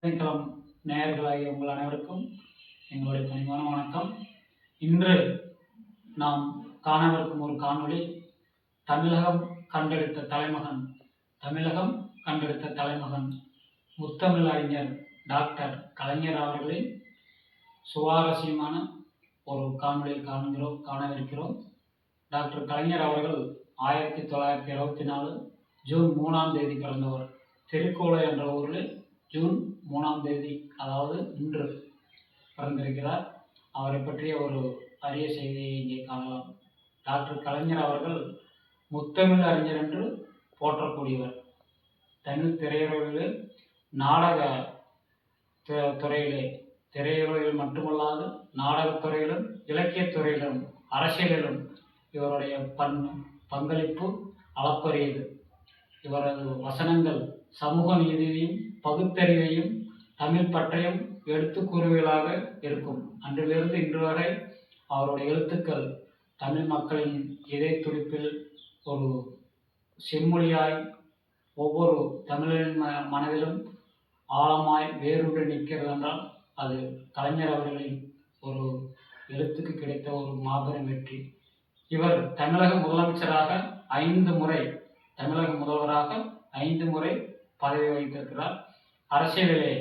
திணைக்களம் நேயர்களாகிய உங்கள் அனைவருக்கும் எங்களுடைய பணிவான வணக்கம். இன்று நாம் காணவிருக்கும் ஒரு காணொளி தமிழகம் கண்டெடுத்த தலைமகன் முத்தமிழ் அறிஞர் டாக்டர் கலைஞர் அவர்களின் சுவாரஸ்யமான ஒரு காணொளியில் காணவிருக்கிறோம். டாக்டர் கலைஞர் அவர்கள் 1924 ஜூன் 3ஆம் தேதி பிறந்தவர். திருக்கோளை என்ற ஊரில் ஜூன் 3ஆம் தேதி, அதாவது இன்று பிறந்திருக்கிறார். அவரை பற்றிய ஒரு அரிய செய்தியை இங்கே காணலாம். டாக்டர் கலைஞர் அவர்கள் முத்தமிழ் அறிஞர் என்று போற்றக்கூடியவர். தமிழ் திரையுலகில் நாடக துறையிலே, திரையுலகில் மட்டுமல்லாது நாடகத்துறையிலும் இலக்கியத் துறையிலும் அரசியலிலும் இவருடைய பங்களிப்பு அளப்பரியது. இவரது வசனங்கள் சமூக நீதியையும் பகுத்தறிவையும் தமிழ் பற்றையும் எடுத்து கூறுவதாக இருக்கும். அன்றிலிருந்து இன்று வரை அவருடைய எழுத்துக்கள் தமிழ் மக்களின் இதய துடிப்பில் ஒரு செம்மொழியாய் ஒவ்வொரு தமிழரின் மனதிலும் ஆழமாய் வேரூன்றி நிற்கிறது என்றால் அது கலைஞர் அவர்களின் ஒரு எழுத்துக்கு கிடைத்த ஒரு மாபெரும் வெற்றி. இவர் தமிழக முதலமைச்சராக 5 முறை, தமிழக முதல்வராக 5 முறை பதவி வகித்திருக்கிறார். அரசியலிலே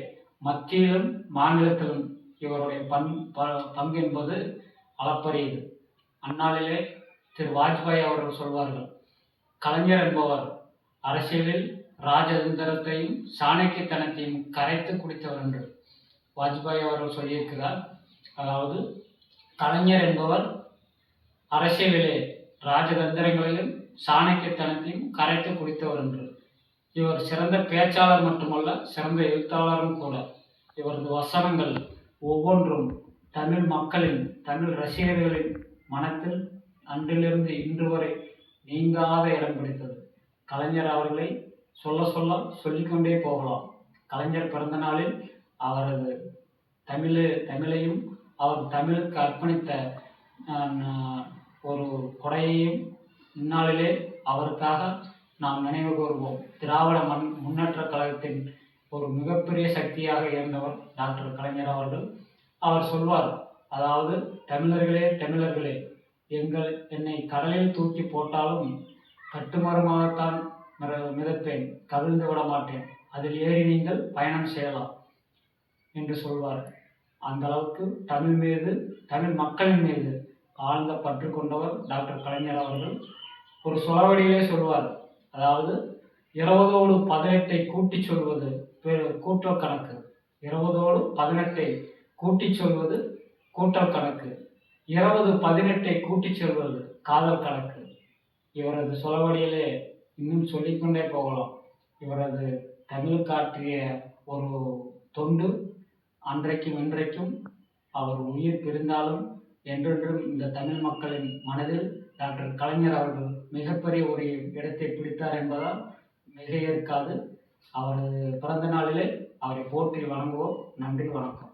மத்தியிலும் மாநிலத்திலும் இவருடைய பங்கு என்பது அளப்பரியது. அந்நாளிலே திரு வாஜ்பாய் அவர்கள் சொல்வார்கள், கலைஞர் என்பவர் அரசியலில் ராஜதந்திரத்தையும் சாணக்கியத்தனத்தையும் கரைத்து குடித்தவர் என்று வாஜ்பாய் அவர்கள் சொல்லியிருக்கிறார். அதாவது கலைஞர் என்பவர் அரசியலிலே ராஜதந்திரங்களையும் சாணக்கியத்தனத்தையும் கரைத்து குடித்தவர் என்று. இவர் சிறந்த பேச்சாளர் மட்டுமல்ல, சிறந்த எழுத்தாளரும் கூட. இவரது வசனங்கள் ஒவ்வொன்றும் தமிழ் மக்களின், தமிழ் ரசிகர்களின் மனத்தில் அன்றிலிருந்து இன்று வரை நீங்காத இடம் பிடித்தது. கலைஞர் அவர்களை சொல்லிக்கொண்டே போகலாம். கலைஞர் பிறந்த நாளில் அவரது தமிழையும் அவர் தமிழுக்கு அர்ப்பணித்த ஒரு கொடையையும் இந்நாளிலே அவருக்காக நாம் நினைவு கூறுவோம். திராவிட முன்னேற்ற கழகத்தின் ஒரு மிகப்பெரிய சக்தியாக இருந்தவர் டாக்டர் கலைஞர் அவர்கள். அவர் சொல்வார், அதாவது தமிழர்களே, என்னை கடலில் தூக்கி போட்டாலும் கட்டுமரமாகத்தான் மிதப்பேன், கவிழ்ந்து விட மாட்டேன், அதில் ஏறி நீங்கள் பயணம் செய்யலாம் என்று சொல்வார். அந்த அளவுக்கு தமிழ் மீது, தமிழ் மக்களின் மீது ஆழ்ந்த பற்று கொண்டவர் டாக்டர் கலைஞர் அவர்கள். ஒரு சொலவடியிலே சொல்வார், அதாவது 20ஓடு 18 கூட்டி சொல்வது கூட்டல் கணக்கு, 20ஓடு 18 கூட்டி சொல்வது கூட்டல் கணக்கு, 20 18 கூட்டி சொல்வது காதல் கணக்கு. இவரது சொலவடியிலே இன்னும் சொல்லிக்கொண்டே போகலாம். இவரது தமிழ் காட்டிய ஒரு தொண்டு அன்றைக்கும் இன்றைக்கும் அவர் உயிர் பிரிந்தாலும் என்றென்றும் இந்த தமிழ் மக்களின் மனதில் டாக்டர் கலைஞர் அவர்கள் மிகப்பெரிய ஒரு இடத்தை பிடித்தார் என்பதால் மிக இருக்காது. அவரது பிறந்த நாளிலே அவரை போற்றி வணங்குவோம். நன்றி, வணக்கம்.